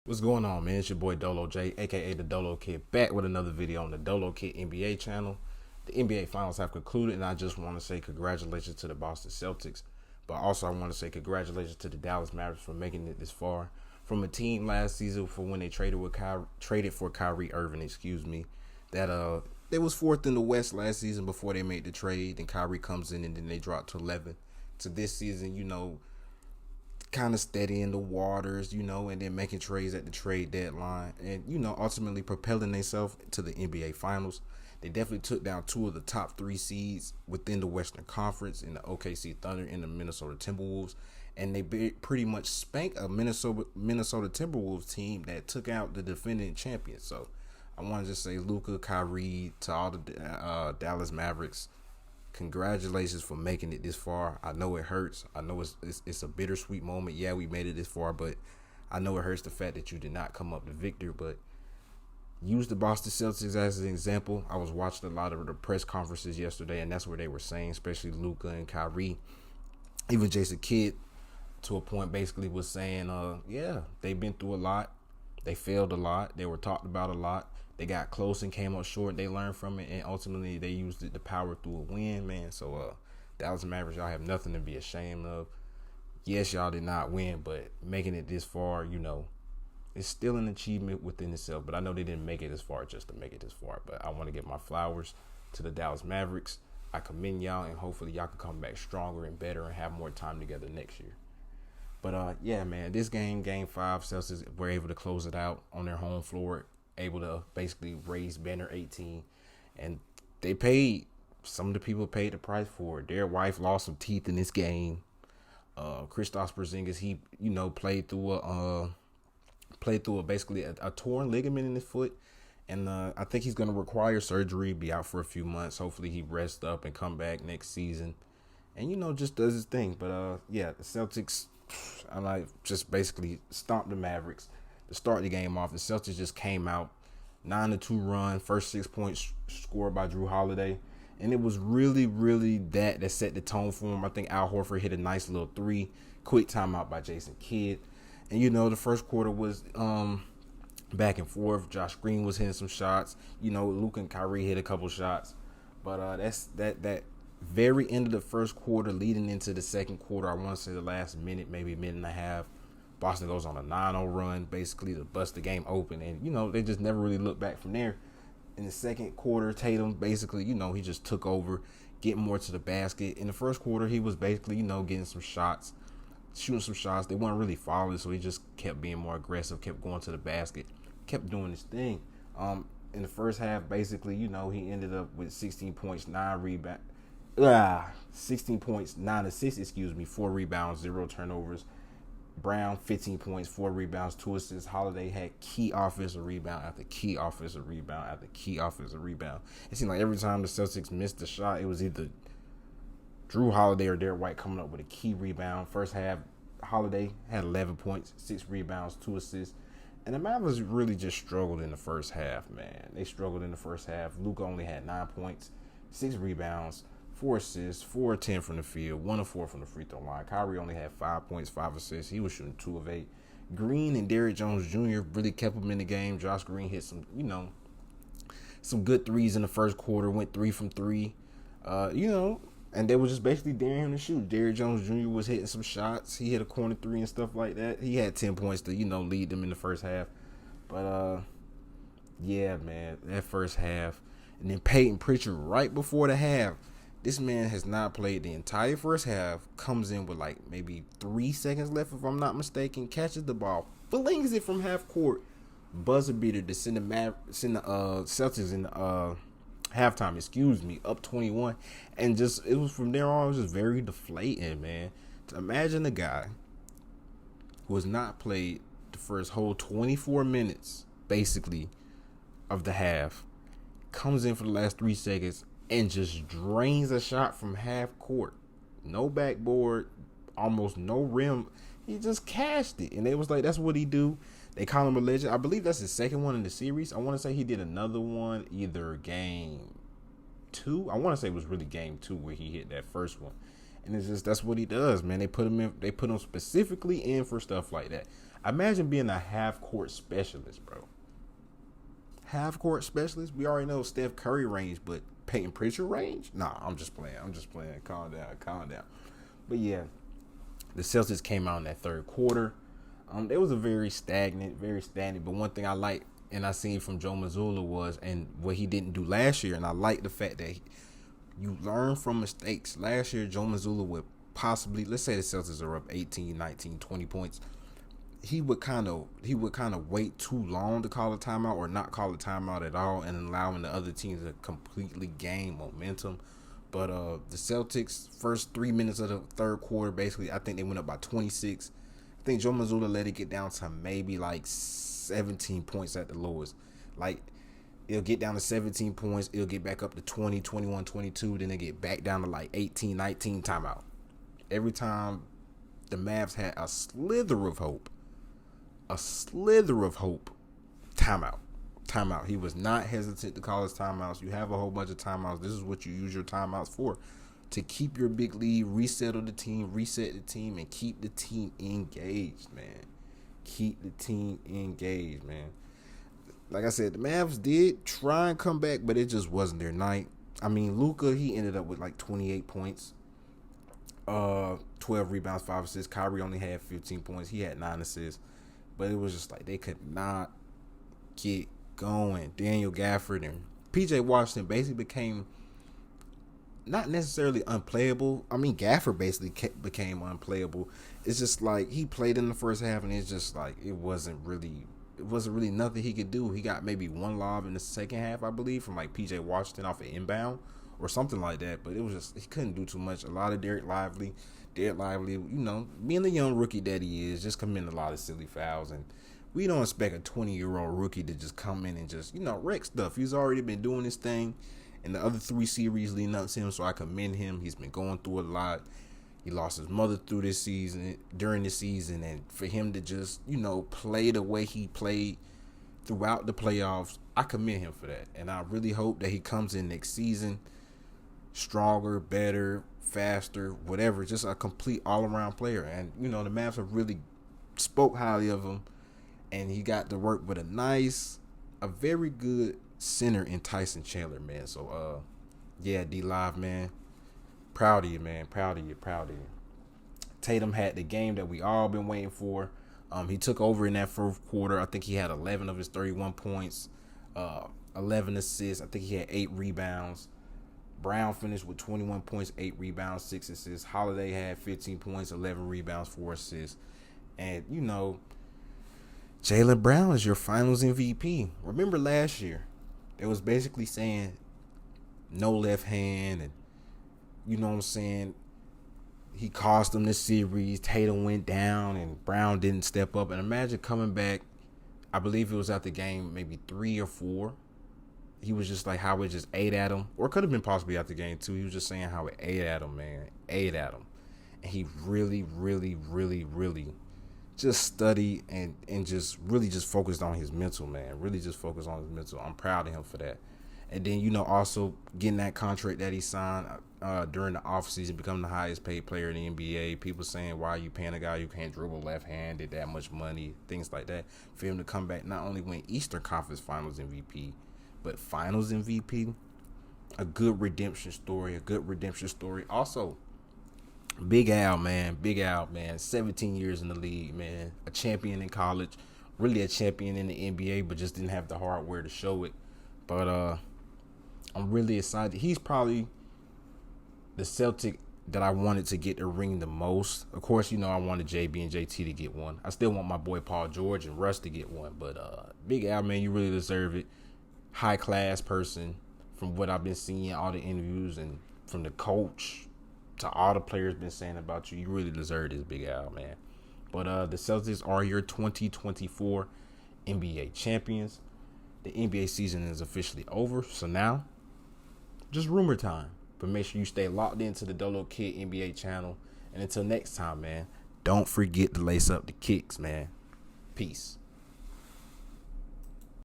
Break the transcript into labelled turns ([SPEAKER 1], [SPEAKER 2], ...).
[SPEAKER 1] What's going on, man? It's your boy Dolo J, aka the Dolo Kid, back with another video on the Dolo Kid NBA channel. The NBA Finals have concluded, and I just want to say congratulations to the Boston Celtics, but also I want to say congratulations to the Dallas Mavericks for making it this far. From a team last season for when they traded for Kyrie Irving, that they was fourth in the West last season before they made the trade, and Kyrie comes in and then they dropped to 11. To this season, kind of steadying the waters, and then making trades at the trade deadline and, ultimately propelling themselves to the NBA Finals. They definitely took down two of the top three seeds within the Western Conference in the OKC Thunder and the Minnesota Timberwolves. And they pretty much spanked a Minnesota Timberwolves team that took out the defending champions. So I want to just say Luka, Kyrie, to all the Dallas Mavericks, congratulations for making it this far. I know it hurts. I know it's a bittersweet moment. Yeah, we made it this far, but I know it hurts the fact that you did not come up the victor. But use the Boston Celtics as an example. I was watching a lot of the press conferences yesterday, and that's where they were saying, especially Luka and Kyrie, even Jason Kidd, to a point, basically was saying, yeah, they've been through a lot. They failed a lot. They were talked about a lot. They got close and came up short. They learned from it, and ultimately they used it to power through a win, man. So, Dallas Mavericks, y'all have nothing to be ashamed of. Yes, y'all did not win, but making it this far, it's still an achievement within itself. But I know they didn't make it as far just to make it this far. But I want to give my flowers to the Dallas Mavericks. I commend y'all, and hopefully y'all can come back stronger and better and have more time together next year. But, yeah, man, this game 5, Celtics were able to close it out on their home floor, able to basically raise banner 18. And they paid, some of the people paid the price for it. Their wife lost some teeth in this game. Kristaps Porzingis, he, played through basically a torn ligament in his foot. And I think he's going to require surgery, be out for a few months. Hopefully he rests up and come back next season. And, just does his thing. But, yeah, the Celtics, just basically stomped the Mavericks to start the game off. The Celtics just came out 9-2 run, first 6 points scored by Drew Holiday, and it was really, really that set the tone for him. I think Al Horford hit a nice little three, quick timeout by Jason Kidd, and the first quarter was back and forth. Josh Green was hitting some shots. Luka and Kyrie hit a couple shots, but that's that very end of the first quarter, leading into the second quarter. I want to say the last minute, maybe minute and a half. Boston goes on a 9-0 run, basically to bust the game open. And, they just never really looked back from there. In the second quarter, Tatum basically, he just took over, getting more to the basket. In the first quarter, he was basically, getting some shots, shooting some shots. They weren't really falling, so he just kept being more aggressive, kept going to the basket, kept doing his thing. In the first half, basically, he ended up with 16 points, 9 assists, 4 rebounds, 0 turnovers. Brown, 15 points, 4 rebounds, 2 assists. Holiday had key offensive rebound after key offensive rebound after key offensive rebound. It seemed like every time the Celtics missed a shot, it was either Drew Holiday or Derek White coming up with a key rebound. First half, Holiday had 11 points, 6 rebounds, 2 assists. And the Mavericks really just struggled in the first half, man. They struggled in the first half. Luka only had 9 points, 6 rebounds, 4 assists, 4 of 10 from the field, 1 of 4 from the free throw line. Kyrie only had 5 points, 5 assists. He was shooting 2 of 8. Green and Derrick Jones Jr. really kept him in the game. Josh Green hit some good threes in the first quarter, went 3 from 3. And they were just basically daring him to shoot. Derrick Jones Jr. was hitting some shots. He hit a corner 3 and stuff like that. He had 10 points to, lead them in the first half. But, yeah, man, that first half. And then Peyton Pritchard right before the half. This man has not played the entire first half, comes in with like maybe 3 seconds left, if I'm not mistaken, catches the ball, flings it from half court, buzzer beater to send the Celtics in the halftime, up 21. And just, it was from there on, it was just very deflating, man. To imagine a guy who has not played the first whole 24 minutes, basically, of the half, comes in for the last 3 seconds, and just drains a shot from half court. No backboard, almost no rim. He just cashed it. And they was like, that's what he do. They call him a legend. I believe that's his second one in the series. I want to say he did another one, either game 2. I want to say it was really game 2 where he hit that first one. And it's just, that's what he does, man. They put him specifically in for stuff like that. Imagine being a half court specialist, bro. Half court specialist. We already know Steph Curry range, but Peyton Pritchard range? Nah, I'm just playing. Calm down. But yeah, the Celtics came out in that third quarter. It was a very stagnant. But one thing I like and I seen from Joe Mazzulla was, and what he didn't do last year, and I like the fact that you learn from mistakes. Last year, Joe Mazzulla would possibly, let's say the Celtics are up 18, 19, 20 points. He would kind of wait too long to call a timeout or not call a timeout at all and allowing the other teams to completely gain momentum. But the Celtics, first 3 minutes of the third quarter, basically, I think they went up by 26. I think Joe Mazzulla let it get down to maybe like 17 points at the lowest. Like, it'll get down to 17 points. It'll get back up to 20, 21, 22. Then it get back down to like 18, 19, timeout. Every time the Mavs had a slither of hope, timeout. He was not hesitant to call his timeouts. You have a whole bunch of timeouts. This is what you use your timeouts for, to keep your big lead, reset the team, and keep the team engaged, man. Like I said, the Mavs did try and come back, but it just wasn't their night. I mean, Luka, he ended up with like 28 points, 12 rebounds, 5 assists. Kyrie only had 15 points. He had 9 assists. But it was just like they could not get going. Daniel Gafford and PJ Washington basically became not necessarily unplayable. I mean, Gafford basically became unplayable. It's just like he played in the first half, and it's just like it wasn't really nothing he could do. He got maybe one lob in the second half, I believe, from like PJ Washington off an inbound or something like that. But it was just he couldn't do too much. A lot of Derek Lively, being the young rookie that he is, just committing a lot of silly fouls. And we don't expect a 20-year-old rookie to just come in and just, wreck stuff. He's already been doing this thing in the other 3 series leading up to him, so I commend him. He's been going through a lot. He lost his mother during this season, and for him to just, play the way he played throughout the playoffs, I commend him for that. And I really hope that he comes in next season stronger, better, faster, whatever, just a complete all-around player. And, the Mavs have really spoke highly of him, and he got to work with a very good center in Tyson Chandler, man. So, yeah, D-Live, man, proud of you, man, proud of you. Tatum had the game that we all been waiting for. He took over in that fourth quarter. I think he had 11 of his 31 points, 11 assists. I think he had 8 rebounds. Brown finished with 21 points, 8 rebounds, 6 assists. Holiday had 15 points, 11 rebounds, 4 assists. And, Jaylen Brown is your finals MVP. Remember last year, they was basically saying no left hand, and, he cost them this series. Tatum went down, and Brown didn't step up. And imagine coming back, I believe it was at the game, maybe 3 or 4. He was just like how it just ate at him. Or it could have been possibly at the game too. He was just saying how it ate at him, man. Ate at him. And he really, really, really, really just studied and just really just focused on his mental, man. Really just focused on his mental. I'm proud of him for that. And then, also getting that contract that he signed during the offseason, becoming the highest paid player in the NBA. People saying, why are you paying a guy who can't dribble left-handed that much money, things like that. For him to come back, not only win Eastern Conference Finals MVP, but Finals MVP, a good redemption story. Also, Big Al, man. 17 years in the league, man. A champion in college, really a champion in the NBA, but just didn't have the hardware to show it. But I'm really excited. He's probably the Celtic that I wanted to get the ring the most. Of course, I wanted JB and JT to get one. I still want my boy Paul George and Russ to get one. But Big Al, man, you really deserve it. High class person, from what I've been seeing, all the interviews, and from the coach to all the players been saying about you. You really deserve this, Big Al, man. But the Celtics are your 2024 NBA champions. The NBA season is officially over, so now just rumor time. But make sure you stay locked into the Dolo Kid NBA channel. And until next time, man, don't forget to lace up the kicks, man. Peace.